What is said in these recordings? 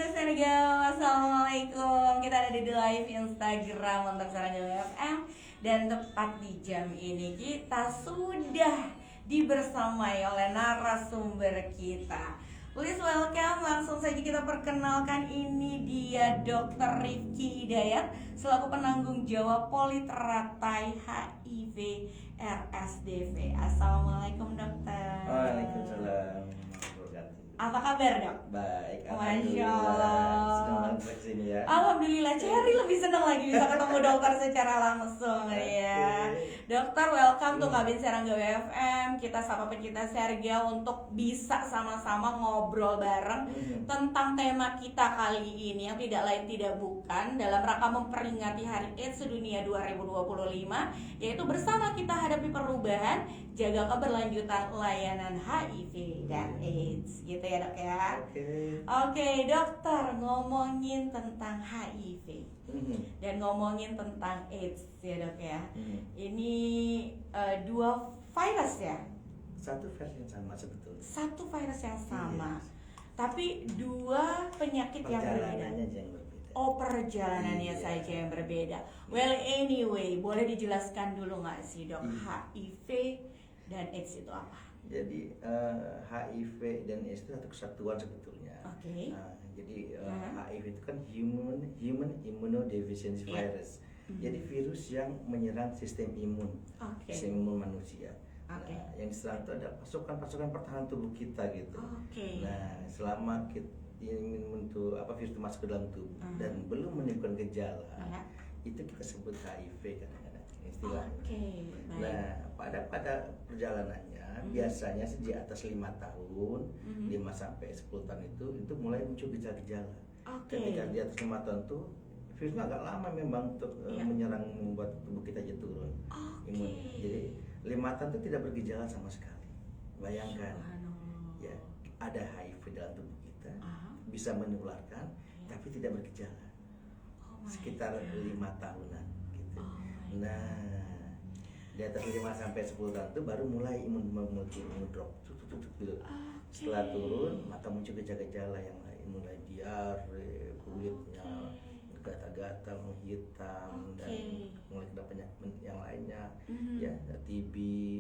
Sergio, assalamualaikum. Kita ada di live Instagram untuk Sergio FM. Dan tepat di jam ini kita sudah dibersamai oleh narasumber kita. Please welcome, langsung saja kita perkenalkan, ini dia Dr. Rifki Hidayat selaku penanggung jawab Politeratai HIV RSDV. Assalamualaikum dokter. Waalaikumsalam. Apa kabar dok? Baik, Masya alhamdulillah. Allah. Senang banget kesini ya. Alhamdulillah, Cherry lebih senang lagi bisa ketemu dokter secara langsung ya. Dokter, welcome to Kabin Serangga WFM. Kita sapa pencinta Serga untuk bisa sama-sama ngobrol bareng tentang tema kita kali ini yang tidak lain tidak bukan dalam rangka memperingati Hari AIDS Sedunia 2025, yaitu bersama kita hadapi perubahan, jaga keberlanjutan layanan HIV dan AIDS, gitu ya dok ya. Oke, dokter, ngomongin tentang HIV dan ngomongin tentang AIDS ya dok ya. Ini dua virus ya? Satu versi yang sama sebetulnya. Satu virus yang sama, Yes. tapi dua penyakit yang berbeda. Perjalanannya aja yang berbeda. Oh, perjalanannya Iya. saja yang berbeda. Well, anyway, boleh dijelaskan dulu nggak sih dok, HIV dan AIDS itu apa? Jadi HIV dan AIDS itu satu kesatuan sebetulnya. Oke. Jadi HIV itu kan human immunodeficiency Iya. virus. Jadi virus yang menyerang sistem imun, Oke. sistem imun manusia. Oke. Nah, yang diserang itu ada pasukan-pasukan pertahanan tubuh kita gitu. Oke. Nah, selama kita ingin virus itu masuk ke dalam tubuh dan belum menimbulkan gejala, Ya. itu kita sebut HIV kadang-kadang istilahnya. Oke, baik. Nah, pada perjalanannya biasanya di atas 5 tahun, 5 sampai 10 tahun itu mulai muncul gejala-gejala. Oke. Ketika di atas 5 tahun itu virusnya agak lama memang untuk Iya. menyerang, membuat tubuh kita jadi turun imun. Jadi 5 tahun itu tidak bergejala sama sekali. Bayangkan, Subhanallah. ya, ada HIV dalam tubuh kita, Ah. bisa menularkan, tapi tidak bergejala. Oh my Sekitar God. 5 tahunan gitu. Oh my Nah, di atas 5 sampai 10 tahun itu baru mulai imun drop gitu. Setelah turun, maka muncul gejala-gejala yang lain, mulai diare, kulitnya gatal-gatal, menghitam, dan mulai kena penyakit yang lainnya, ya, TB,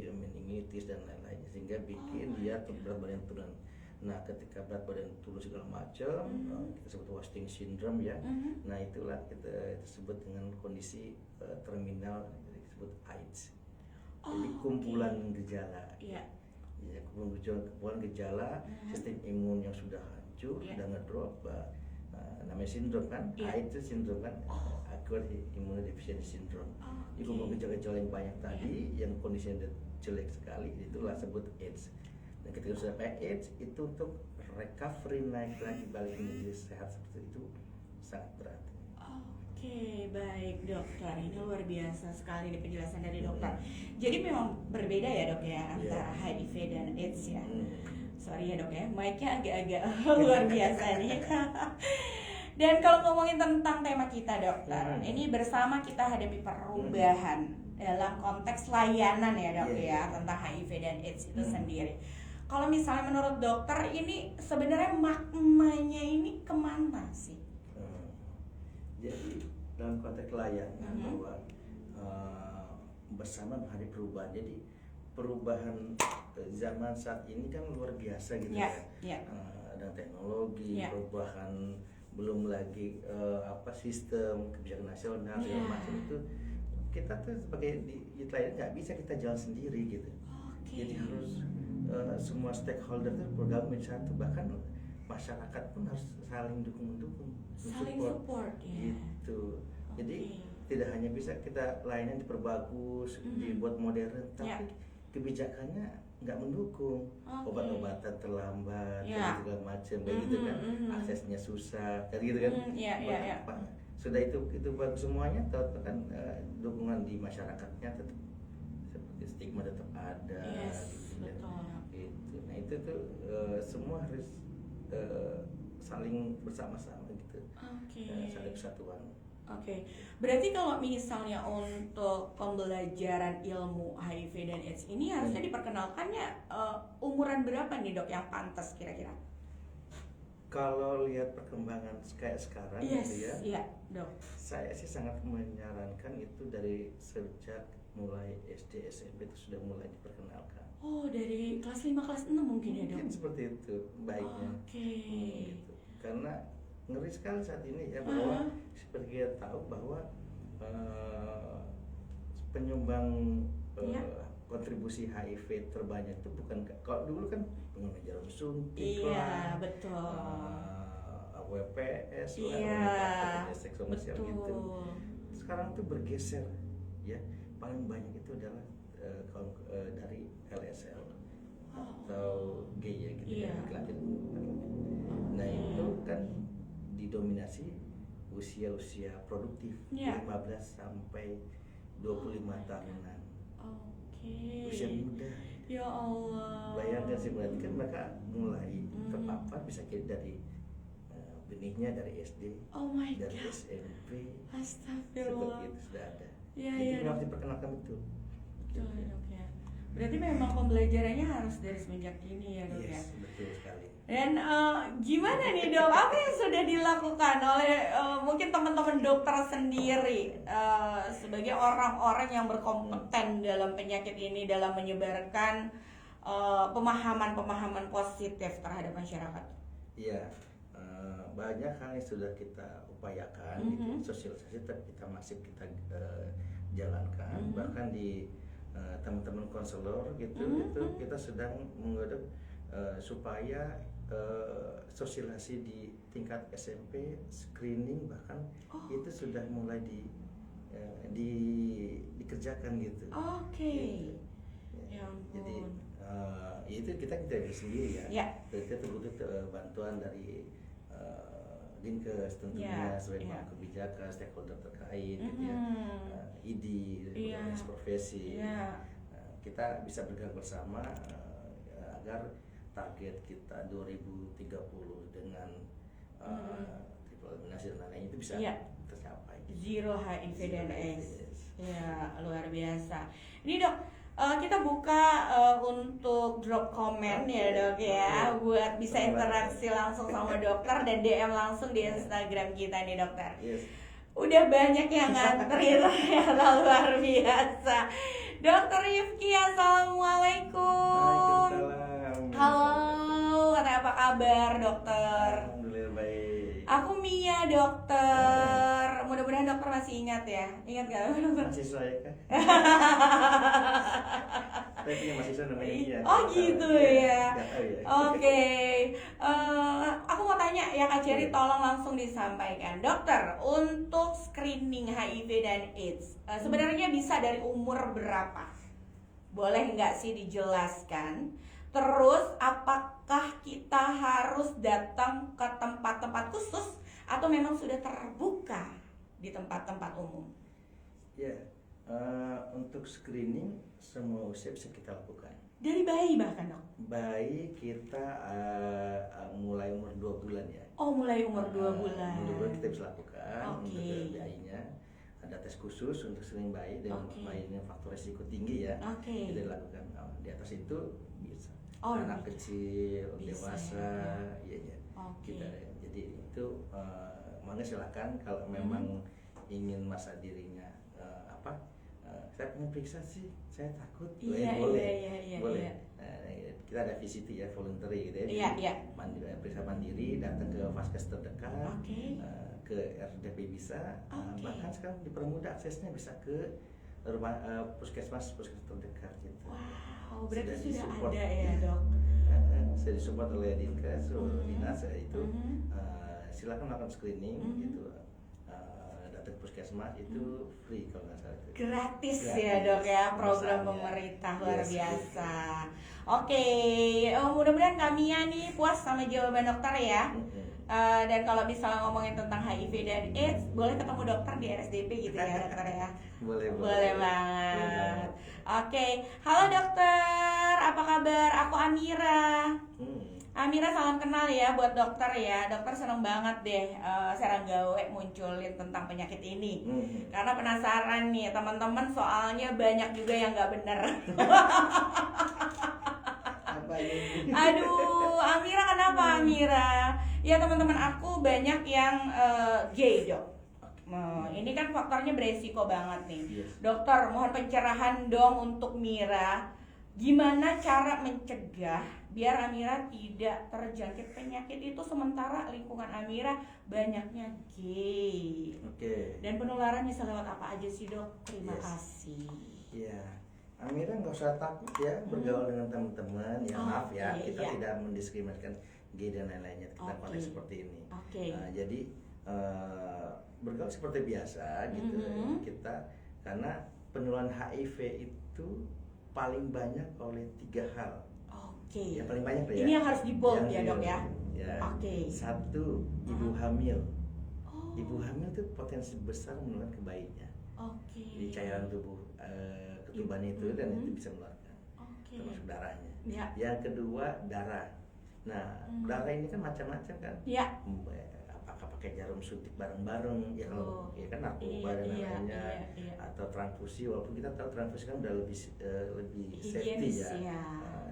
meningitis dan lain-lainnya, sehingga bikin dia berat badan turun. Nah, ketika berat badan turun segala macam, kita sebut wasting syndrome ya. Nah, itulah kita sebut dengan kondisi terminal, disebut AIDS. Jadi kumpulan gejala. Iya. Ya, kumpulan gejala sistem imun yang sudah hancur, sudah ngedrop, namanya sindrom kan. Iya. AIDS itu sindrom kan, acquired immunodeficiency syndrome. Jadi kumpulan gejala-gejala yang banyak tadi, yang kondisinya jelek sekali, itulah sebut AIDS. Dan ketika sudah sampai AIDS, itu untuk recovery, naik lagi balik menjadi sehat seperti itu sangat berat. Oke, baik dokter. Ini luar biasa sekali nih penjelasan dari dokter. Jadi memang berbeda ya dok ya antara HIV dan AIDS ya. Sorry ya dok ya, mic-nya agak-agak luar biasa nih. Dan kalau ngomongin tentang tema kita dokter, ini bersama kita hadapi perubahan dalam konteks layanan ya dok ya, tentang HIV dan AIDS itu sendiri. Kalau misalnya menurut dokter ini sebenarnya maknanya ini kemana sih? Jadi dalam konteks layanan bahwa bersama menghadapi perubahan. Jadi perubahan zaman saat ini kan luar biasa gitu ya. Ada teknologi, perubahan, belum lagi sistem kebijakan nasional segala macam itu. Kita tuh sebagai di layanan nggak bisa kita jalan sendiri gitu. Jadi harus semua stakeholder itu bergabung menjadi satu, bahkan masyarakat pun harus saling dukung-mendukung, Saling support ya. gitu. Jadi tidak hanya bisa kita layanan diperbagus, dibuat modern, tapi kebijakannya nggak mendukung. Obat-obatan terlambat, dan segala macam kayak gitu kan, aksesnya susah, kayak gitu kan. Sudah itu bagus semuanya, kan dukungan di masyarakatnya tetap seperti stigma tetap ada. Gitu. Nah itu tuh semua harus saling bersama-sama gitu, saling kesatuan. Berarti kalau misalnya untuk pembelajaran ilmu HIV dan AIDS ini harusnya diperkenalkannya umuran berapa nih dok yang pantas kira-kira? Kalau lihat perkembangan kayak sekarang Yes, gitu ya, iya dok. saya sih sangat menyarankan itu dari sejak mulai SD SMP itu sudah mulai diperkenalkan. Oh, dari kelas 5 kelas 6 mungkin ya dok? Mungkin seperti itu baiknya. Oke. Gitu. Karena ngeri sekali saat ini ya bahwa seperti kita tahu bahwa penyumbang Iya. kontribusi HIV terbanyak itu bukan kalau dulu kan pengguna jarum suntik Iya, lah, betul. WPS lah, Iya, wanita seks komersial betul. gitu. Sekarang tuh bergeser ya, paling banyak itu adalah dari LSL atau gay ya gitu Iya. ya, laki-laki. Nah itu kan didominasi usia-usia produktif, Iya. 15 sampai 25 tahunan. Oke. Usia muda. Ya Allah. Bayangkan sih, berarti kan mereka mulai Hmm. terpapar bisa jadi dari benihnya dari SD, Oh my dari god. SMP, Astagfirullah. seperti itu sudah ada. Iya, Jadi iya. memang diperkenalkan betul. Betul ya dok ya. Berarti memang pembelajarannya harus dari semenjak dini ya dok ya. Yes, betul sekali. Dan gimana nih dok? Apa yang sudah dilakukan oleh mungkin teman-teman dokter sendiri sebagai orang-orang yang berkompeten dalam penyakit ini dalam menyebarkan pemahaman-pemahaman positif terhadap masyarakat? Iya, banyak hal yang sudah kita upayakan, Mhm. gitu. Sosialisasi kita masih kita jalankan, Mhm. bahkan di teman-teman konselor gitu, Mhm. itu kita sedang menggodok supaya sosialisasi di tingkat SMP, screening bahkan Oh. itu sudah mulai dikerjakan gitu. Oke. Gitu. Ya ampun. Jadi itu kita bisa sendiri ya. Ya. Kita butuh bantuan dari Dinkes tentunya Ya, sebagai ya. kebijakan stakeholder terkait gitu ya, Mhm. ID, Iya. organisasi profesi. Iya. Kita bisa bergerak bersama agar target kita 2030 dengan triple eliminasi dan lain-lain itu bisa Iya. tercapai. Zero HIV dan AIDS. Yes. Ya, luar biasa. Ini dok, kita buka untuk drop komen ya dok ya, buat bisa interaksi langsung sama dokter dan DM langsung di Instagram kita nih dokter. Yes. Udah banyak yang ngantri ternyata luar biasa. Dokter Rifki, assalamualaikum. Waalaikumsalam. Halo, katanya apa kabar dokter? Alhamdulillah baik. Aku Mia dokter. Mudah-mudahan dokter masih ingat ya. Ingat gak dokter? Masih saya kan? Saya punya mahasiswa namanya Mia. Oh gitu ya. Nggak tahu ya. Oke. Aku mau tanya ya Kak Cherry, tolong langsung disampaikan. Dokter, untuk screening HIV dan AIDS, sebenarnya bisa dari umur berapa? Boleh nggak sih dijelaskan? Terus apakah kita harus datang ke tempat-tempat khusus atau memang sudah terbuka di tempat-tempat umum? Ya, untuk screening semua usia bisa kita lakukan. Dari bayi bahkan dok? Bayi kita mulai umur 2 bulan ya. Oh mulai umur 2 bulan. Umur 2 bulan kita bisa lakukan. Oke. Untuk bayinya ada tes khusus untuk screening bayi dan Oke. bayinya faktor risiko tinggi ya. Oke. Kita dilakukan. Di atas itu bisa. Oh, Anak bisa. kecil, Bisa, dewasa, ya. iya. Oke. Kita jadi itu mana silakan kalau memang ingin masa dirinya saya pengen periksa sih, saya takut. Iya, boleh, iya, boleh. iya. Kita ada VCT ya, voluntary gitu ya. Iya, iya. Periksa mandiri, datang ke vaskes terdekat, Oke. ke RDP bisa, Oke. bahkan sekarang dipermudah aksesnya bisa ke rumah puskesmas terdekat gitu. Wow, berarti Sudah sudah disupport. ada ya dok? Saya disupport oleh Dinkes, dinas itu. Mhm. Silakan melakukan screening Mhm. gitu. Datang ke puskesmas itu free kalau nggak salah. Gratis ya Gratis, dok ya, program pemeriksaan, pemerintah ya. luar Yes, biasa. Oke, mudah-mudahan kami nih puas sama jawaban dokter ya. Dan kalau misalnya ngomongin tentang HIV dan AIDS, boleh ketemu dokter di RSDP gitu ya dokter ya. Boleh banget. Oke, halo dokter, apa kabar? Aku Amira. Amira, salam kenal ya buat dokter ya. Dokter seneng banget deh Seranggawe munculin tentang penyakit ini. Karena penasaran nih teman-teman, soalnya banyak juga yang nggak bener. Apa apa ini? Aduh, Amira kenapa Amira? Ya teman-teman aku banyak yang gay dok. Ini kan faktornya beresiko banget nih. Yes. Dokter, mohon pencerahan dong untuk Mira. Gimana cara mencegah biar Amira tidak terjangkit penyakit itu sementara lingkungan Amira banyaknya gay. Oke. Dan penularan bisa lewat apa aja sih dok? Terima Yes. kasih. Iya. Amira nggak usah takut ya bergaul dengan teman-teman. Ya maaf ya, Oke, kita iya. tidak mendiskriminasikan gay dan lain-lainnya. Kita Oke. konteks seperti ini. Oke. Jadi bergaul seperti biasa gitu. Mhm. Kita karena penularan HIV itu paling banyak oleh 3 hal. Oke. Yang paling banyak deh ya. Ini yang harus di bold ya Yang dok ya. Ya. Oke. Satu, ibu hamil. Oh. Ibu hamil itu potensi besar menularkan ke bayinya. Oke. Jadi cairan tubuh ketuban itu dan itu bisa menularkan. Oke. Termasuk darahnya. Ya. Yang kedua, darah. Nah, darah ini kan macam-macam kan. Ya. Apakah pakai jarum suntik bareng-bareng ya kalau ya kan narkoba dan lainnya iya. atau transfusi, walaupun kita tahu transfusi kan udah lebih safety Higienis, ya. ya.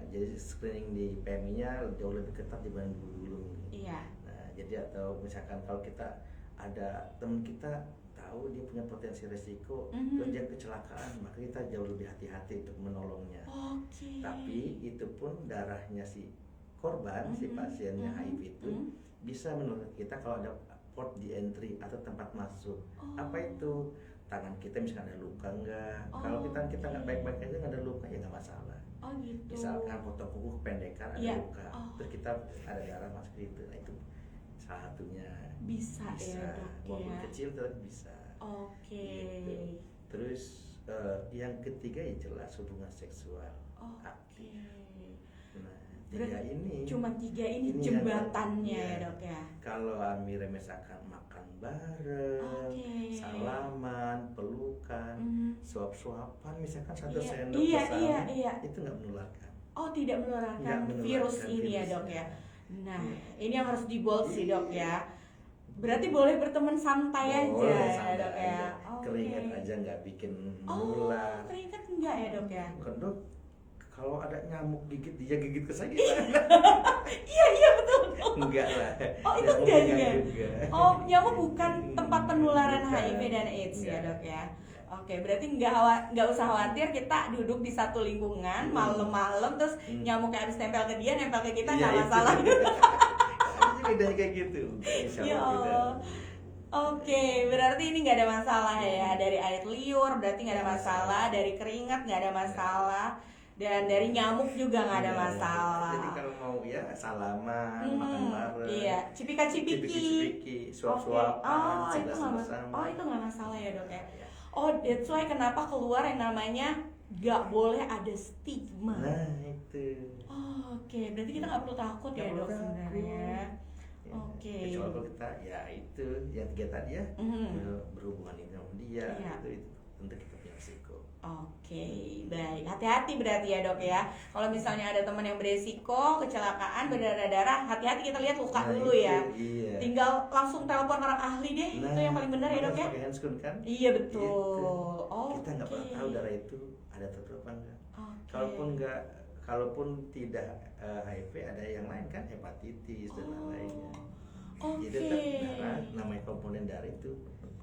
Jadi screening di PMI-nya jauh lebih ketat dibanding dulu. Iya. Nah, jadi atau misalkan kalau kita ada teman kita tahu dia punya potensi resiko terus dia kecelakaan, maka kita jauh lebih hati-hati untuk menolongnya. Oke. Tapi itu pun darahnya si korban, si pasiennya HIV itu bisa menurut kita kalau ada port di entry atau tempat masuk. Apa itu? Tangan kita misalkan ada luka enggak? Kalau kita nggak baik-baik aja nggak ada luka ya nggak masalah. Oh gitu. Misalkan potong kuku kependekan ada Iya. luka, terus kita ada darah masuk di itu, nah itu salah satunya. Bisa ya dok. Walaupun Ya. kecil tapi bisa. Oke. Gitu. Terus yang ketiga ya jelas hubungan seksual Oke. aktif. Nah, Berarti tiga ini Cuma 3 ini Ini jembatannya yang- ya dok ya. kalau Amira misalkan makan bareng, Oke. salaman, pelukan, suap-suapan, misalkan satu Iya, sendok iya, bersama, iya. itu nggak menularkan. Oh tidak menularkan Nggak menularkan virus ini ya virusnya. dok ya. Nah ini yang harus di bold sih dok ya. Berarti boleh berteman santai Boleh, aja santai ya dok ya. aja. Oke. Keringat aja nggak bikin Oh nular. keringat enggak ya dok ya. Bukan dok, kalau ada nyamuk gigit dia gigit ke saya gimana? Iya betul. Enggak lah. Oh itu Nyamuk enggak juga. juga. Oh nyamuk bukan tempat penularan Bukan. HIV dan AIDS ya Enggak. dok ya. Oke berarti nggak usah khawatir kita duduk di satu lingkungan malam-malam terus nyamuknya habis nempel ke dia nempel ke kita nggak Iya, itu. masalah. Ini bedanya kayak gitu. Insya Ya Allah beda. Allah. Oke, berarti ini nggak ada masalah ya dari air liur, berarti nggak ada masalah dari keringat nggak ada masalah dan dari nyamuk juga nggak ada Iya. masalah. Jadi kalau mau ya salaman, Hmm, makan bareng. iya, cipika-cipiki. Cipiki-cipiki, Oke. suap-suapan, Oh, itu sebelah nggak bersama. oh itu nggak masalah ya dok ya. Oh, that's why kenapa keluar yang namanya nggak boleh ada stigma. Nah, itu. Oh, oke, berarti kita nggak perlu takut ya Nggak dok perlu sebenarnya. Ya, Oke. Kecuali kalau kita ya itu yang 3 tadi ya berhubungan ini sama dia Iya. itu tentu kita punya risiko. Oke, baik. Hati-hati berarti ya dok ya. Kalau misalnya ada teman yang beresiko, kecelakaan, berdarah-darah, hati-hati kita lihat luka Nah, dulu itu, ya. Iya. Tinggal langsung telepon orang ahli deh, Nah, itu yang paling benar ya dok harus ya. pakai handscoon kan? Iya betul. Gitu. Oh, Kita nggak pernah tahu darah itu ada tertular apa enggak. Oke. Kalaupun tidak HIV ada yang lain kan hepatitis dan lain-lainnya. Oke. Jadi tetap darah namanya komponen darah itu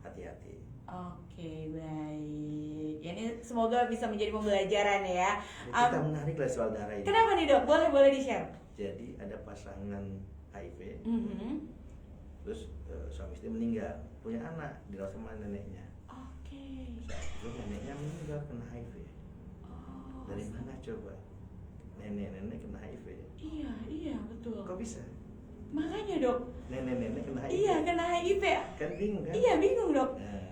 hati-hati. Oke, baik. Ya, ini semoga bisa menjadi pembelajaran ya. Kita menarik lah soal darah ini. Kenapa nih dok? Boleh di-share. Jadi ada pasangan HIV, Mhm. terus suami istri meninggal, punya anak dirawat sama neneknya. Oke. Terus neneknya meninggal kena HIV. Oh, Dari mana coba? Nenek-nenek kena HIV. Iya, betul. Kok bisa? Makanya dok. Nenek-nenek kena HIV. Iya, kena HIV. Kan bingung kan? Iya, bingung dok. Nah,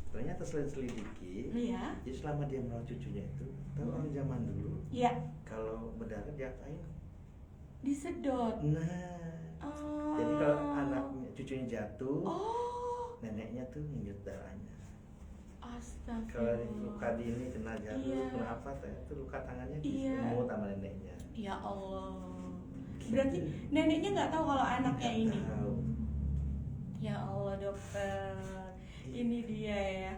ternyata selain selidiki, Iya. jadi selama dia merawat cucunya itu, tahu orang zaman dulu Iya, kalau berdarah diapain? disedot. Nah, Oh. jadi kalau anaknya cucunya jatuh, Oh, neneknya tuh nginjut darahnya. astaga. Kalau luka di ini kena jatuh, Iya. kena apa? Itu luka tangannya Iya. disemut sama neneknya. Ya Allah. Berarti neneknya nggak tahu kalau anaknya ini. Tahu. Ya Allah dokter. Ini dia ya.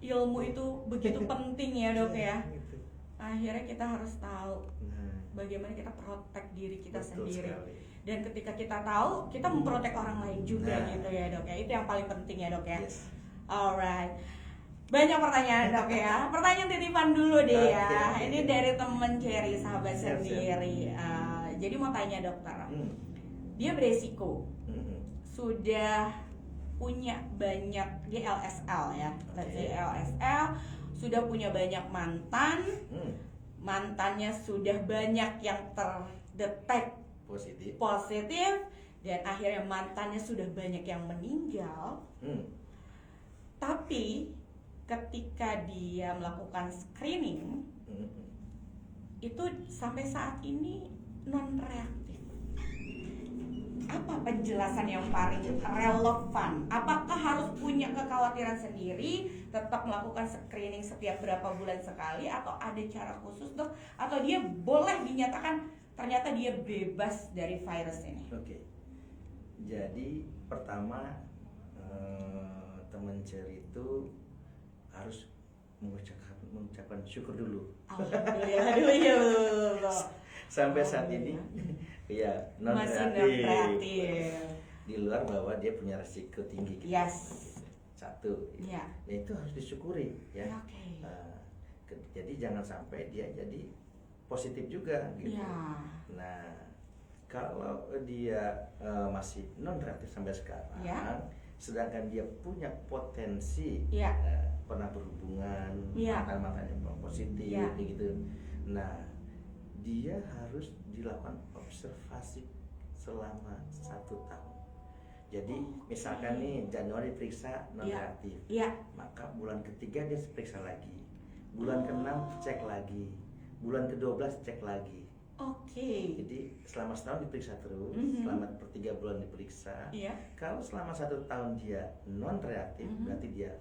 Ilmu itu begitu penting ya dok ya. Gitu. akhirnya kita harus tahu Nah, bagaimana kita protect diri kita betul sendiri. sekali. Dan ketika kita tahu, kita memprotek orang lain juga Nah. gitu ya dok ya. Itu yang paling penting ya dok ya. Yes. Alright. Banyak pertanyaan dok ya. Pertanyaan titipan dulu deh ya. Oke. Ini dari temen Cherry, sahabat Siap, siap. sendiri. Jadi mau tanya dokter, Hmm. dia beresiko Hmm. sudah punya banyak, dia LSL ya, let's say Oke. LSL, sudah punya banyak mantan, Hmm. mantannya sudah banyak yang terdetek Positif. dan akhirnya mantannya sudah banyak yang meninggal. Hmm. Tapi ketika dia melakukan screening Hmm. itu sampai saat ini non reaktif. Apa penjelasan yang paling relevan? Apakah harus punya kekhawatiran sendiri, tetap melakukan screening setiap berapa bulan sekali, atau ada cara khusus dok? Atau dia boleh dinyatakan ternyata dia bebas dari virus ini? Oke. Jadi pertama teman Cherry itu harus mengucapkan syukur dulu. Alhamdulillah dulu ya dok. Sampai saat ini ya non Masih non reaktif. reaktif. Di luar bahwa dia punya resiko tinggi. Yes. Satu. Ya. Nah, itu harus disyukuri ya. Oke. Jadi jangan sampai dia jadi positif juga gitu. Ya. Nah, kalau dia masih non reaktif sampai sekarang, Ya. sedangkan dia punya potensi Ya. pernah berhubungan, Ya. mantan yang positif, Ya. gitu. Nah, dia harus dilakukan observasi selama 1 tahun. Jadi, misalkan nih Januari periksa non reaktif, Ya. maka bulan ketiga dia periksa lagi, bulan ke-6 cek lagi, bulan ke-12 cek lagi. Oke. Jadi selama setahun diperiksa terus, Mhm. selama per 3 bulan diperiksa. Iya. Kalau selama 1 tahun dia non reaktif, berarti dia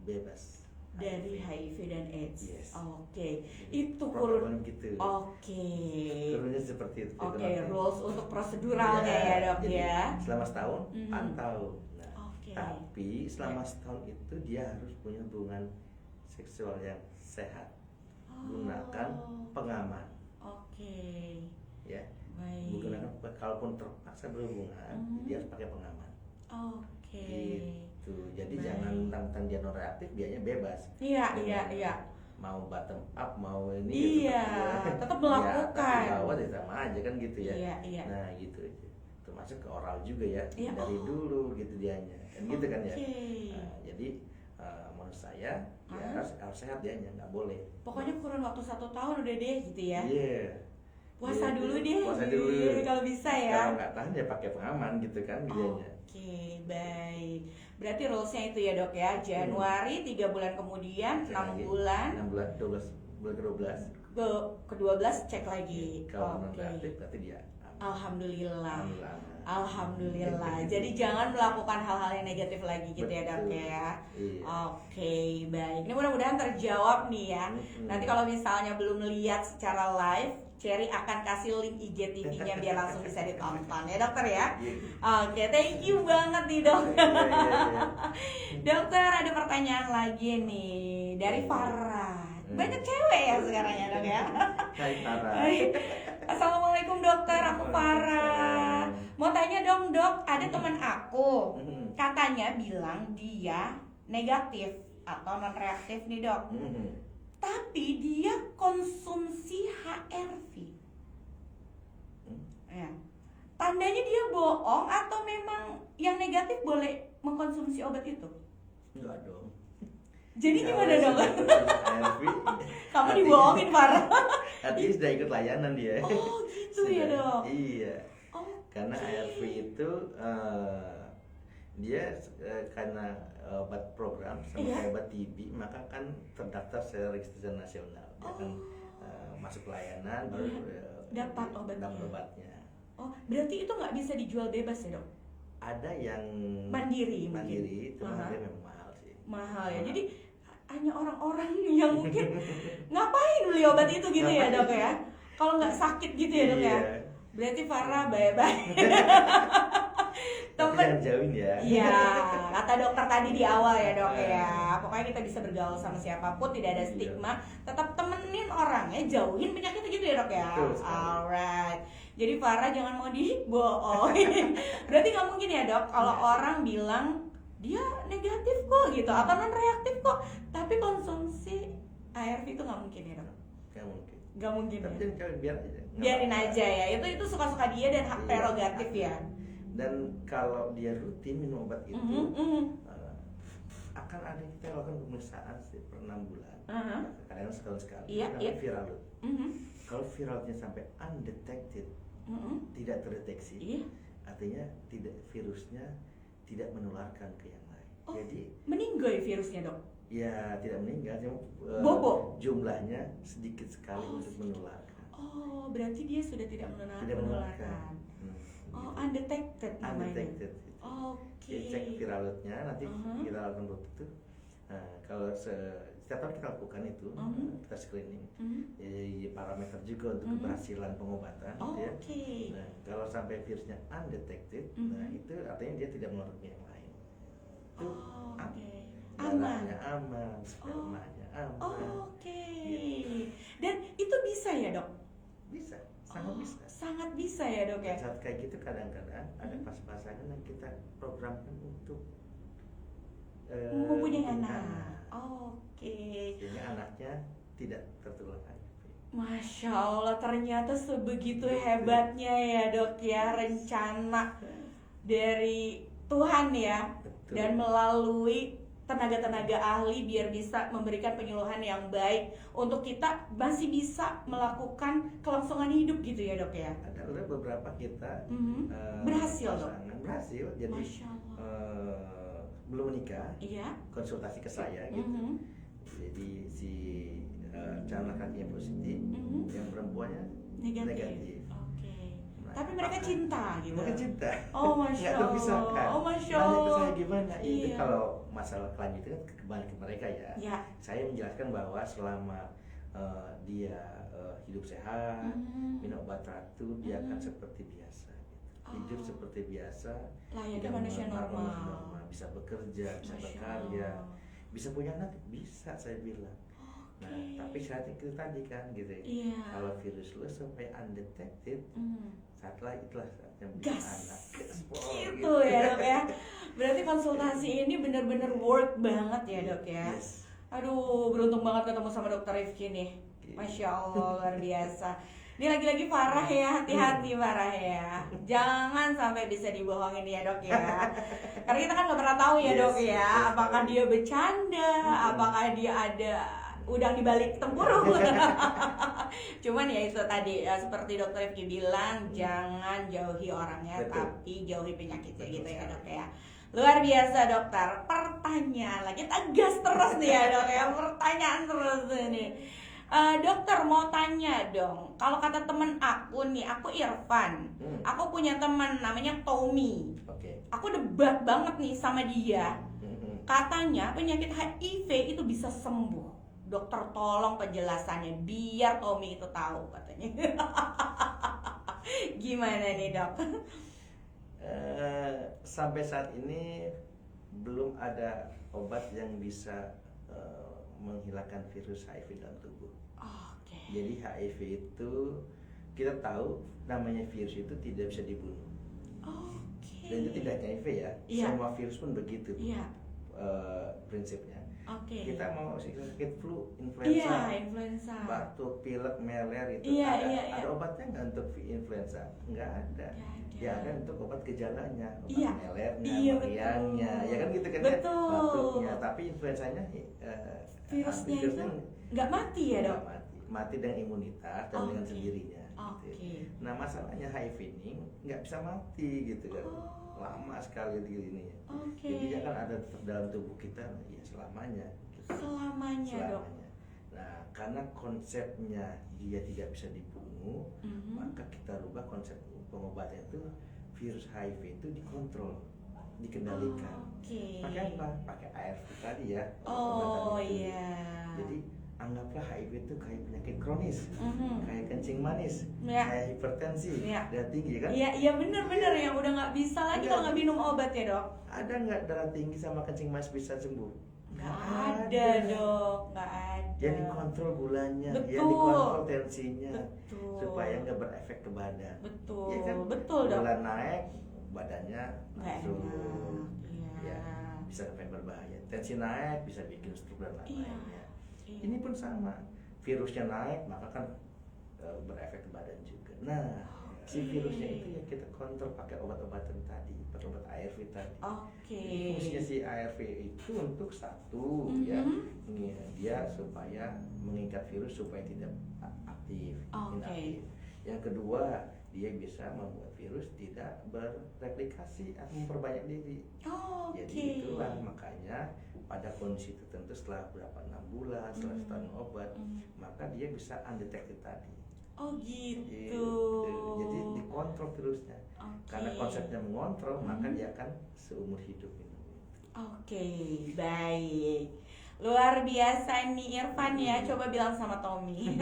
bebas Dari HIV dan AIDS. Yes. Oke. Itu protokol gitu. Oke. Turunnya seperti itu. Oke, Kenapa? rules untuk proseduralnya ya dok jadi ya. selama setahun Mhm. pantau. Nah, Oke. tapi selama setahun itu dia harus punya hubungan seksual yang sehat. Gunakan pengaman, Oke. ya. Baik. Menggunakan kalaupun terpaksa berhubungan, dia harus pakai pengaman. Oke. Gitu. Jadi Baik. jangan tentang dia non reaktif, dianya bebas. Iya, Dengan iya, iya. Mau bottom up, mau ini Iya, tetap melakukan. Ya, tapi bawah ya sama aja kan gitu ya. Iya, iya. Nah gitu aja. Termasuk ke oral juga ya. Iya, Dari dulu gitu dianya. Kan gitu kan ya. Oke. Nah, jadi menurut saya ya Ah. harus sehat dianya, nggak boleh. Pokoknya kurun waktu 1 tahun udah deh gitu ya. Iya. Puasa Iya, dulu deh. Puasa dulu. Kalau bisa ya. Kalau nggak tahan ya pakai pengaman gitu kan dianya. Oke, baik. Berarti rulesnya itu ya dok ya. Januari 3 bulan kemudian, 6 bulan 6 bulan, 12 bulan ke-12. ke-12 cek lagi. Kalau non Oke. reaktif berarti dia aman. Alhamdulillah. Alhamdulillah. Alhamdulillah. Jadi jangan melakukan hal-hal yang negatif lagi gitu ya dok Betul. ya. Iya. Oke, baik. Ini mudah-mudahan terjawab nih ya. Mm-mm. Nanti kalau misalnya belum lihat secara live, Cherry akan kasih link IGTV-nya biar langsung bisa ditonton ya dokter ya. Iya. Oke, thank you banget nih dok. Iya, iya. Dokter, ada pertanyaan lagi nih dari Farah. Banyak cewek ya sekarang ya dok ya. Hai Farah. Hai. Assalamualaikum dokter, aku Farah. Mau tanya dong dok, ada teman aku katanya bilang dia negatif atau non reaktif nih dok, tapi dia konsumsi HRV. Ya. Tandanya dia bohong atau memang yang negatif boleh mengkonsumsi obat itu? Enggak dong. Jadi gimana dong? ARV, Kamu dibohongin Farah. artinya sudah ikut layanan dia. Oh gitu ya Sudah. dok. Iya. Oh. Karena ARV itu dia karena obat program sama Iya. kayak obat TB, maka kan terdaftar secara registrasi nasional. Dia kan masuk layanan baru Dapat obatnya. dapat obatnya. Oh, berarti itu nggak bisa dijual bebas ya dok? Ada yang Mandiri mungkin? mandiri, itu Aha. dia memang mahal sih. Mahal ya. Jadi hanya orang-orang yang mungkin ngapain beli obat itu gitu ya dok ya? Kalau nggak sakit gitu ya dok ya? Iya. Berarti Farah bye-bye. Temen jangan jauhin ya. Iya, kata dokter tadi di awal ya dok ya. Pokoknya kita bisa bergaul sama siapapun, tidak ada stigma. Tetap temenin orangnya, jauhin penyakitnya gitu ya dok ya. Betul sekali. Alright. Jadi Farah jangan mau dibohongin. Berarti nggak mungkin ya dok, kalau orang bilang dia negatif kok gitu atau non reaktif kok, tapi konsumsi ARV itu nggak mungkin ya dok. Nggak mungkin. Nggak mungkin Tapi ya. jangan jauhin, biar aja. Nggak Biarin apa-apa. aja ya. Itu suka-suka dia dan hak Iya. prerogatif ya. Dan kalau dia rutin minum obat itu, Mhm, mhm. akan ada kita lakukan pemeriksaan per 6 bulan. Aha. Kadang setahun sekali. Iya, Namanya iya. viral load. Mhm, Kalau viralnya sampai undetected, mhm. tidak terdeteksi, Iya. artinya virusnya tidak menularkan ke yang lain. Oh. Jadi Meninggal virusnya dok. ya tidak meninggal, cuma Bobo? jumlahnya sedikit sekali Oh, untuk menularkan. Oh, berarti dia sudah tidak Tidak menularkan. Oh, Gitu. undetected namanya. Undetected. Oke. Jadi cek viral loadnya, nanti Uh-huh. kita lakukan load itu. Nah, kalau setiap tahun kita lakukan itu, Uh-huh. kita screening. Mhm. Jadi parameter juga untuk Uh-huh. keberhasilan pengobatan. Oh, gitu ya. oke. Nah, kalau sampai virusnya undetected, Mhm. nah itu artinya dia tidak menular ke yang lain. Itu Oh, oke. darahnya Aman. aman, spermanya aman. Oh, oke. Gitu. Dan itu bisa ya dok? Bisa, sangat Oh, bisa. Sangat bisa ya dok ya. Dan saat kayak gitu kadang-kadang ada Mhm. pas-pasangan yang kita programkan untuk Mempunyai punya anak. Oke. Sehingga anaknya tidak tertular HIV. Masya Allah, ternyata sebegitu hebatnya ya dok ya rencana dari Tuhan ya. Betul. Dan melalui tenaga-tenaga ahli biar bisa memberikan penyuluhan yang baik untuk kita masih bisa melakukan kelangsungan hidup gitu ya dok ya. Ada beberapa kita Mhm. Berhasil, Dok? pasangan berhasil, jadi Masya Allah. belum menikah, Iya. konsultasi ke saya gitu. Mhm. Jadi si calon laki-lakinya positif, Mhm. yang perempuannya Negatif. negatif. Oke. Nah, Tapi mereka apakah- cinta gitu. Mereka cinta. Oh Masya Nggak terpisahkan. Allah. Oh Masya Nanya ke Allah. saya gimana? Itu Iya. kalau masalah kelanjutan kan kembali ke mereka ya. Ya. Saya menjelaskan bahwa selama dia hidup sehat, Mhm. minum obat teratur, dia akan Mhm. seperti biasa. Gitu. Hidup Oh. seperti biasa. Layaknya tidak manusia normal, normal. bisa bekerja, bisa Masya bekerja, Allah. bisa punya anak, bisa saya bilang. Nah, Oke. tapi syaratnya itu tadi kan gitu. Iya. Kalau virus lu sampai undetected, Mhm. saatlah itulah saatnya punya Gas. anak. Gaspol, Gitu ya dok ya. Berarti konsultasi ini benar-benar work banget ya dok ya. Yes. Aduh, beruntung banget ketemu sama dokter Rifki nih. Masya Allah, luar biasa. Ini lagi-lagi Farah ya, hati-hati Farah ya. Jangan sampai bisa dibohongin ya dok ya. Karena kita kan nggak pernah tahu ya Yes, dok ya. betul Apakah sekali. dia bercanda, apakah dia ada udang di balik tempurung. Cuman ya itu tadi seperti dokter Rifki bilang, jangan jauhi orangnya, Betul. tapi jauhi penyakitnya Betul gitu ya sekali. dok ya. Luar biasa dokter. Pertanyaan lagi, kita gas terus nih ya dok ya. Pertanyaan terus nih. Dokter mau tanya dong, kalau kata temen aku nih, aku Irfan, aku punya teman namanya Tommy. Oke. Aku debat banget nih sama dia. Mhm. Katanya penyakit HIV itu bisa sembuh. Dokter tolong penjelasannya biar Tommy itu tahu katanya. Gimana nih dok? Sampai saat ini belum ada obat yang bisa menghilangkan virus HIV dalam tubuh. Oke. Jadi HIV itu kita tahu namanya virus itu tidak bisa dibunuh. Oke. Dan itu tidak hanya HIV ya, Iya. semua virus pun begitu Iya. prinsipnya. Oke. Kita mau sakit flu, Iya, influenza, influenza. batuk, pilek, meler itu Iya, ada, iya, iya. ada obatnya nggak untuk influenza? Nggak ada. Nggak ada. Ya ada untuk obat gejalanya, obat Iya. melernya, Iya, meriangnya, betul. ya kan gitu kan Betul. ya, batuknya. Tapi influenzanya Virusnya itu virusnya nggak mati ya dok? nggak mati dengan imunitas dan dengan Oke. sendirinya. Oke. Gitu. Nah masalahnya HIV ini nggak bisa mati gitu kan, Oh. lama sekali ini. Oke. Jadi dia kan ada tetap dalam tubuh kita ya selamanya. Gitu. Selamanya dok. Selamanya. Nah karena konsepnya dia tidak bisa dibunuh, Mhm. maka kita rubah konsep pengobatan itu, virus HIV itu dikontrol, dikendalikan. Oke. Pakai apa? Pakai ARV tadi ya. Oh pengobatan itu. iya. Jadi anggaplah HIV itu kayak penyakit kronis, Mhm. kayak kencing manis, Ya. kayak hipertensi, Ya. darah tinggi kan? Iya bener yang udah nggak bisa lagi kalau nggak minum obat ya dok. Ada nggak darah tinggi sama kencing manis bisa sembuh? Nggak ada dok, nggak ada. Yang dikontrol gulanya, yang Betul. dikontrol tensinya, Betul. supaya nggak berefek ke badan. Betul, Iya kan? betul dok. Gula naik, badannya Nggak langsung enak, iya. ya, bisa sampai berbahaya. Tensi naik bisa bikin stroke dan lain-lainnya. Iya. Ini pun sama, virusnya naik maka kan berefek ke badan juga. Nah, si virusnya itu ya kita kontrol pakai obat-obatan tadi, pakai obat ARV tadi. Oke. Jadi fungsinya si ARV itu untuk satu ya, dia supaya mengikat virus supaya tidak aktif, inaktif. Yang kedua, dia bisa membuat virus tidak berreplikasi atau memperbanyak diri. Jadi itulah makanya pada kondisi tertentu setelah 6 bulan, setelah setahun obat, maka dia bisa undetected tadi. Oh gitu. Jadi dikontrol virusnya. Karena konsepnya mengontrol, maka dia akan seumur hidup ini. Oke, baik. Luar biasa nih Irfan ya, coba bilang sama Tommy.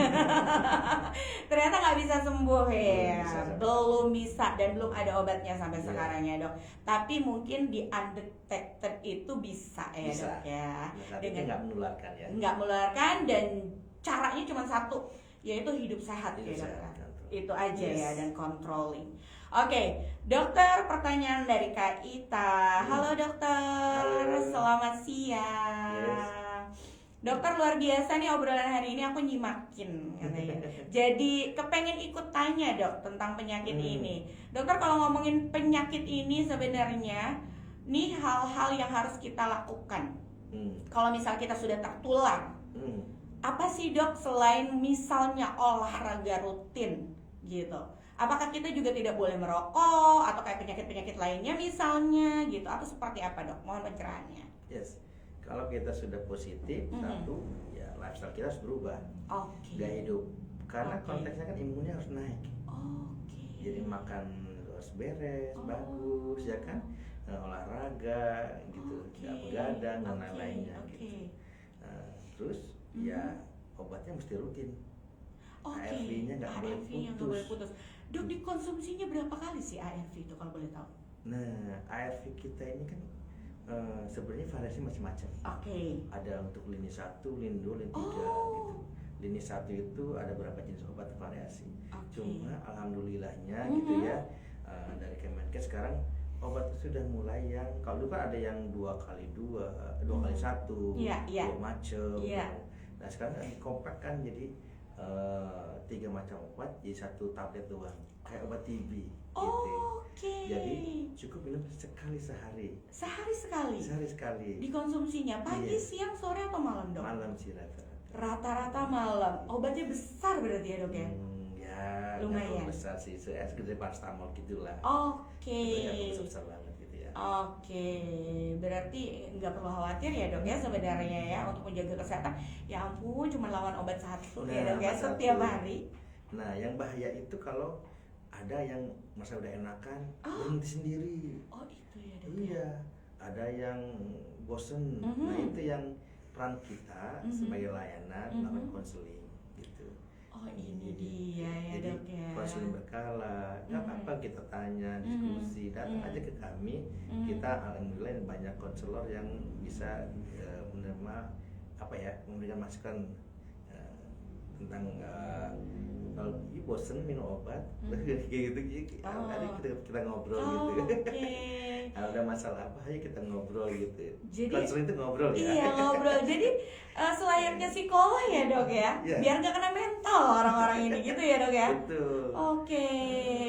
Ternyata nggak bisa sembuh ya, belum bisa dan belum ada obatnya sampai sekarang ya dok. Tapi mungkin di undetected itu bisa ya dok ya. Dengan nggak menularkan ya. Nggak menularkan dan caranya cuma satu, yaitu hidup sehat ya dok. Itu aja ya, dan controlling. Oke, dokter, pertanyaan dari Kak Ita. Halo dokter, selamat siang. Dokter, luar biasa nih obrolan hari ini, aku nyimakin katanya. Jadi kepengen ikut tanya dok tentang penyakit ini. Dokter, kalau ngomongin penyakit ini sebenarnya nih hal-hal yang harus kita lakukan. Kalau misal kita sudah tertular, apa sih dok selain misalnya olahraga rutin gitu? Apakah kita juga tidak boleh merokok atau kayak penyakit-penyakit lainnya misalnya gitu, atau seperti apa dok? Mohon pencerahannya. Yes, kalau kita sudah positif, satu ya lifestyle kita harus berubah, gaya hidup, karena konteksnya kan imunnya harus naik. Jadi makan harus beres, bagus ya kan, olahraga gitu, nggak begadang dan lain-lainnya gitu. Terus ya obatnya mesti rutin. ARV-nya nggak boleh putus. Dok, dikonsumsinya berapa kali sih ARV itu kalau boleh tahu? Nah, ARV kita ini kan sebenarnya variasi macam-macam. Ada untuk lini 1, lini 2, lini 3 gitu. Lini 1 itu ada berapa jenis obat variasi. Cuma alhamdulillahnya gitu ya, dari Kemenkes sekarang obat itu sudah mulai yang, kalau dulu kan ada yang 2x2, 2x1, 2 macam. Nah sekarang dikompakkan jadi 3 macam obat jadi 1 tablet doang, kayak obat TB gitu. Jadi cukup minum sekali sehari. Sehari sekali. Dikonsumsinya pagi, siang, sore atau malam dok? Malam sih rata-rata. Rata-rata malam. Obatnya besar berarti ya dok ya? Ya lumayan besar sih, segede paracetamol gitulah. Besar banget gitu ya. Berarti nggak perlu khawatir ya dok ya sebenarnya ya untuk menjaga kesehatan. Ya ampun, cuma lawan obat satu ya dok ya setiap hari. Nah yang bahaya itu kalau ada yang masa udah enakan berhenti sendiri. Itu ya dok. Iya, ada yang bosen. Nah itu yang peran kita sebagai layanan melakukan konseling gitu. Ini dia ya jadi, dok ya. konseling berkala, nggak apa-apa kita tanya, diskusi, datang aja ke kami. Kita alhamdulillah banyak konselor yang bisa menerima memberikan masukan tentang kalau bosen minum obat kayak gitu, hari kita ngobrol gitu. Kalau ada masalah apa aja kita ngobrol gitu. Jadi konseling itu ngobrol ya. Iya ngobrol. Jadi selayaknya psikolog ya dok ya, biar nggak kena mental orang-orang ini gitu ya dok ya. Betul.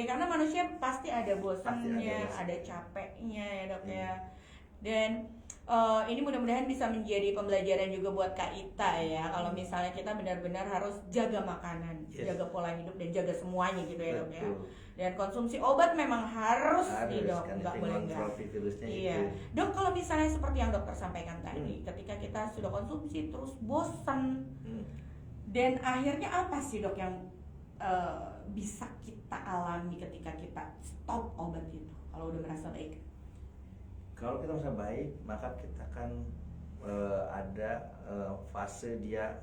Karena manusia pasti ada bosannya, ada capeknya ya dok ya. Dan ini mudah-mudahan bisa menjadi pembelajaran juga buat Kak Ita ya. Kalau misalnya kita benar-benar harus jaga makanan, jaga pola hidup dan jaga semuanya gitu ya dok ya. Dan konsumsi obat memang harus nih dok, nggak boleh enggak. Iya. Dok, kalau misalnya seperti yang dokter sampaikan tadi, ketika kita sudah konsumsi terus bosan, dan akhirnya apa sih dok yang bisa kita alami ketika kita stop obat itu kalau udah merasa baik? Kalau kita merasa baik, maka kita kan ada fase dia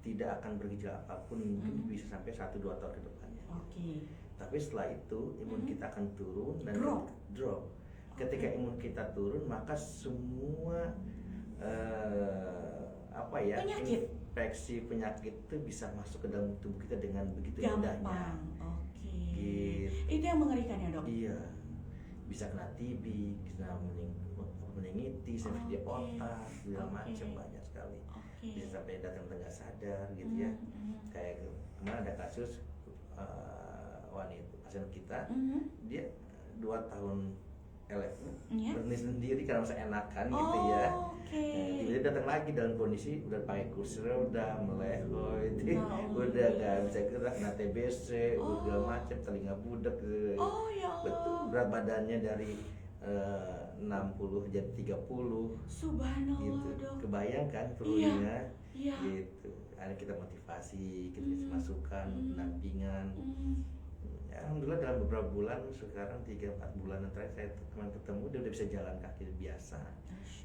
tidak akan bergejala apapun, mungkin bisa sampai 1-2 tahun ke depannya. Tapi setelah itu imun kita akan turun dan drop. Ketika imun kita turun, maka semua infeksi penyakit itu bisa masuk ke dalam tubuh kita dengan begitu mudahnya. Gitu. Itu yang mengerikan ya, Dok? Iya. Bisa kena TB, bisa meningitis, infeksi otak, segala macam, banyak sekali. Bisa sampai datang nggak sadar gitu ya. Kayak kemarin ada kasus wanita pasien kita, dia 2 tahun berhenti sendiri karena merasa enakan gitu ya. Tiba-tiba datang lagi dalam kondisi udah pakai kursi roda, melehoi, udah nggak bisa gerak, kena TBC, udah macam, telinga budak gitu. Betul, berat badannya dari 60 jadi 30. Subhanallah, gitu. Dok. Kebayang kan turunnya? Gitu. Akhirnya kita motivasi, kita kasih masukan, pendampingan. Alhamdulillah dalam beberapa bulan, sekarang 3-4 bulan terakhir saya kemarin ketemu, dia udah bisa jalan kaki biasa.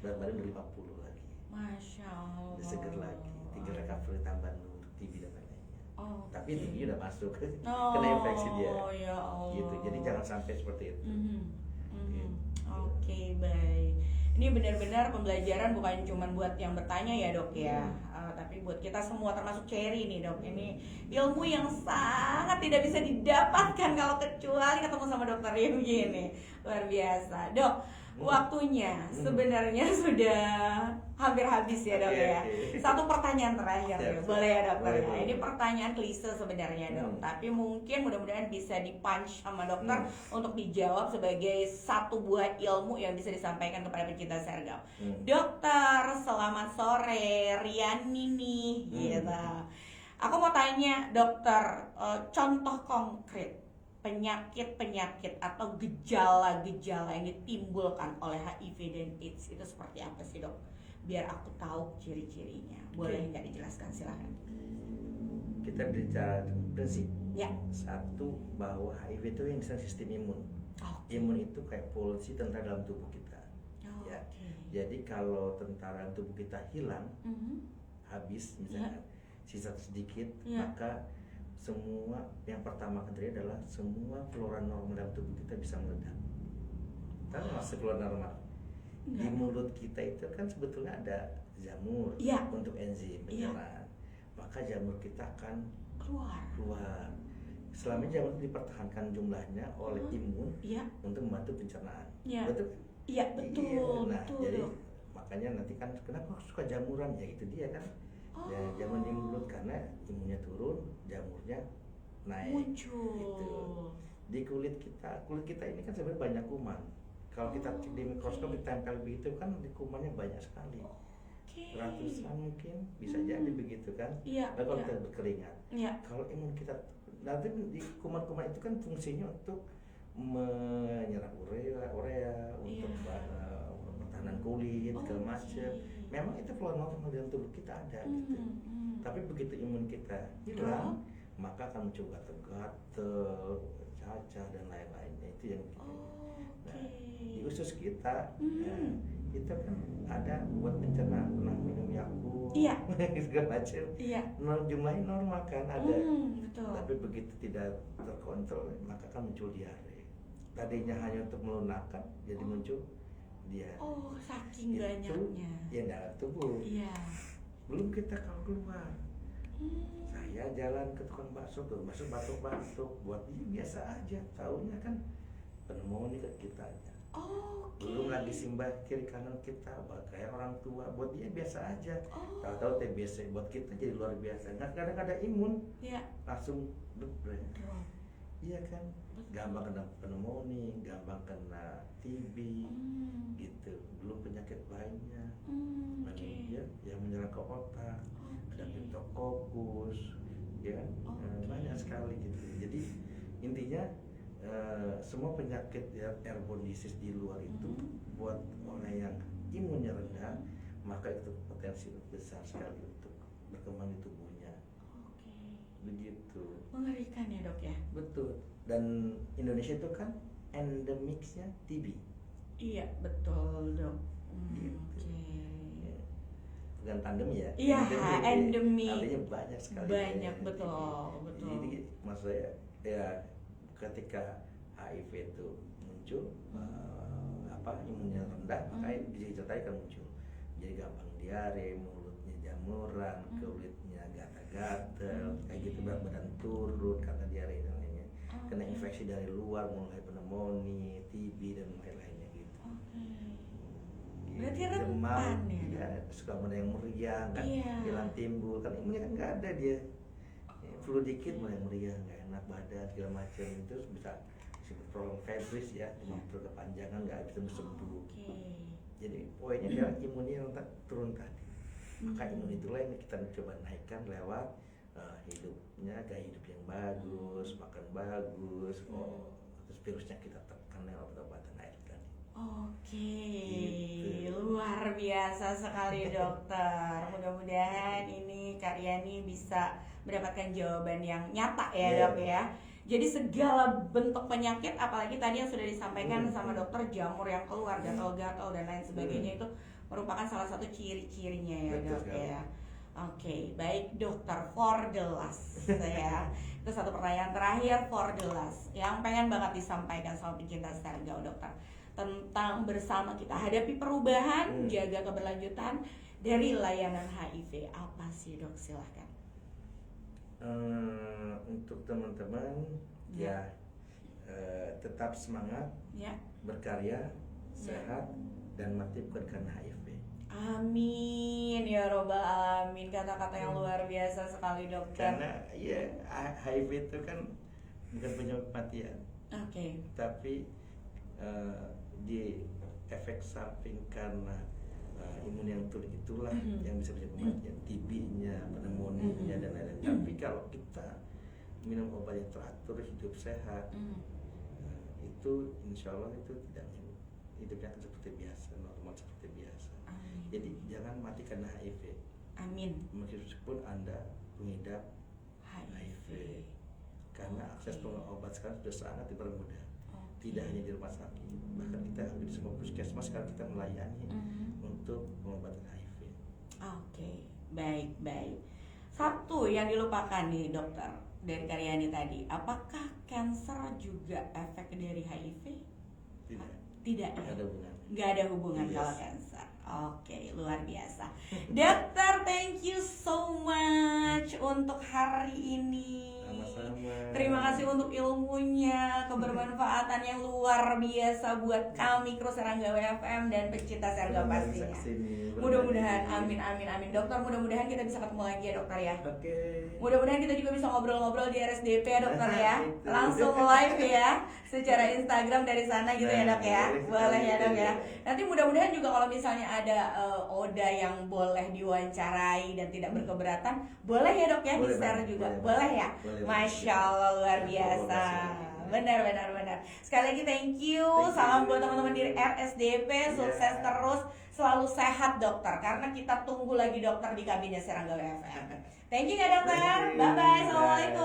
Berat badan udah 50 lagi. Masya Allah. Udah seger lagi, tinggal recovery tambahan untuk TB dan lain-lainnya. Tapi TB udah masuk, kena infeksi dia. Ya Allah. Gitu. Jadi jangan sampai seperti itu. Oke, baik. Ini benar-benar pembelajaran bukan cuma buat yang bertanya ya, Dok ya, tapi buat kita semua termasuk Cherry nih, Dok. Ini ilmu yang sangat tidak bisa didapatkan kalau kecuali ketemu sama dokter yang begini. Luar biasa, Dok. Waktunya sebenarnya sudah hampir habis ya, Dok ya. Satu pertanyaan terakhir ya. Boleh ya, Dokter? Ini pertanyaan klise sebenarnya, Dok. Tapi mungkin mudah-mudahan bisa dipunch sama dokter untuk dijawab sebagai satu buah ilmu yang bisa disampaikan kepada pecinta Sergam. Dokter, selamat sore, Riani nih, gitu. Aku mau tanya, Dokter, contoh konkret penyakit-penyakit atau gejala-gejala yang ditimbulkan oleh HIV dan AIDS itu seperti apa sih, Dok? Biar aku tahu ciri-cirinya. Boleh nggak dijelaskan? Silakan. Kita bicara prinsip. Ya. Satu, bahwa HIV itu yang disebut sistem imun. Imun itu kayak polisi tentara dalam tubuh kita. Ya. Jadi kalau tentara dalam tubuh kita hilang, habis misalnya, sisa sedikit, maka semua yang pertama akan terjadi adalah semua flora normal dalam tubuh kita bisa meledak. Karena masuk flora normal. Di mulut kita itu kan sebetulnya ada jamur untuk enzim pencernaan. Maka jamur kita akan keluar. Selama jamur dipertahankan jumlahnya oleh imun untuk membantu pencernaan. Betul? Iya, betul. Nah, jadi makanya nanti kan kenapa suka jamuran, ya itu dia kan. Ya, jamur di mulut karena imunnya turun, jamurnya naik. Muncul. Gitu. Di kulit kita ini kan sebenarnya banyak kuman. Kalau kita cek di mikroskop ditempel begitu kan di kumannya banyak sekali. Ratusan mungkin bisa jadi begitu kan. Kalau kita berkeringat. Kalau imun kita nanti di kuman-kuman itu kan fungsinya untuk menyerap urea untuk pertahanan kulit segala macam. Memang itu flora normal dalam tubuh kita ada gitu. Tapi begitu imun kita hilang, maka akan muncul gatal-gatal, cacar dan lain-lainnya. Itu yang nah, di usus kita itu kan ada buat pencernaan, pernah minum Yakult segala macam. Jumlahnya normal kan ada. Tapi begitu tidak terkontrol, maka akan muncul diare. Tadinya hanya untuk melunakkan, jadi muncul diare. Saking banyaknya. Ya dalam tubuh. Belum kita kalau keluar. Saya jalan ke tukang bakso, batuk-batuk, buat dia biasa aja. Taunya kan pneumonia ke kitanya. Belum lagi simbah kiri kanan kita, kayak orang tua, buat dia biasa aja. Tahu-tahu TBC buat kita jadi luar biasa. Nah, kadang ada imun, langsung drop. Iya kan, gampang kena pneumonia, gampang kena TB, gitu. Belum penyakit lainnya, yang menyerang ke otak, ada Streptococcus, ya kan, banyak sekali gitu. Jadi intinya semua penyakit airborne disease di luar itu buat orang yang imunnya rendah, maka itu potensi besar sekali untuk berkembang di tubuhnya. Begitu. Mengerikan ya, Dok ya? Betul. Dan Indonesia itu kan endemiknya TB. Iya, betul, Dok. Gitu. bukan pandemi ya. Iya, endemi. Artinya banyak sekali. Banyak, betul. Jadi maksud saya ya ketika HIV itu muncul imunnya rendah, makanya disertai kan muncul. Jadi gampang diare, mulutnya jamuran, kulitnya gatal-gatal, kayak gitu, berat badan turun karena diare dan lainnya. Kena infeksi dari luar mulai pneumonia, TB dan lain-lainnya gitu. Berarti Demam, rentan ya? suka ada yang meriang kan, Iya. hilang timbul kan imunnya kan nggak ada dia. Flu dikit mulai meriang, nggak enak badan segala macam, itu bisa disebut problem febris ya, demam berkepanjangan nggak bisa sembuh. Jadi poinnya adalah imunnya yang turun tadi. Maka imun itulah yang kita coba naikkan lewat hidupnya, gaya hidup yang bagus, makan bagus, terus virusnya kita tekan lewat obat-obatan air tadi. Gitu. Luar biasa sekali dokter. Mudah-mudahan ini Kak Riani bisa mendapatkan jawaban yang nyata ya dok ya. Jadi segala bentuk penyakit, apalagi tadi yang sudah disampaikan sama dokter, jamur yang keluar, gatal-gatal dan lain sebagainya, itu merupakan salah satu ciri-cirinya ya dok ya. Oke, baik dokter, for the last ya. Itu satu pertanyaan terakhir for the last yang pengen banget disampaikan sama pencinta Sergao dokter, tentang bersama kita hadapi perubahan, jaga keberlanjutan dari layanan HIV. Apa sih dok, silahkan. Untuk teman-teman tetap semangat, berkarya, sehat, dan mati bukan karena HIV. Amin ya robbal alamin. Kata-kata yang luar biasa sekali dokter. Karena HIV itu kan bukan penyebab kematian. Tapi di efek samping karena imun yang turun itulah yang bisa menyebabkan kematian, TB-nya, pneumonia dan lain-lain. Tapi kalau kita minum obat yang teratur, hidup sehat, itu insya Allah itu tidak, hidupnya akan seperti biasa, normal seperti biasa. Jadi jangan mati karena HIV. Amin. Meskipun Anda mengidap HIV, karena akses obat sekarang sudah sangat dipermudah. Tidak hanya di rumah sakit, bahkan kita hampir di semua puskesmas sekarang kita melayani untuk pengobatan HIV. Baik. Satu yang dilupakan nih dokter dari Kak Riani tadi, apakah cancer juga efek dari HIV? Tidak ya? Nggak ada hubungan kalau cancer. Luar biasa. Dokter, thank you so much untuk hari ini. Sama-sama. Terima kasih untuk ilmunya, kebermanfaatan yang luar biasa buat kami kru Serangga WFM dan pecinta Serangga pastinya. Mudah-mudahan, amin. Dokter, mudah-mudahan kita bisa ketemu lagi ya dokter ya. Mudah-mudahan kita juga bisa ngobrol-ngobrol di RSDP ya dokter ya. Langsung live ya, secara Instagram dari sana gitu ya dok ya. Boleh ya dok ya. Nanti mudah-mudahan juga kalau misalnya ada Oda yang boleh diwawancarai dan tidak berkeberatan, boleh ya dok ya, di-share juga. Boleh ya? Masya Allah, luar biasa. Benar. Sekali lagi thank you. Salam buat teman-teman di RSDP. Sukses terus, selalu sehat dokter. Karena kita tunggu lagi dokter di kabinnya Serangga WFM. Thank you ya dokter. Bye-bye. Assalamualaikum.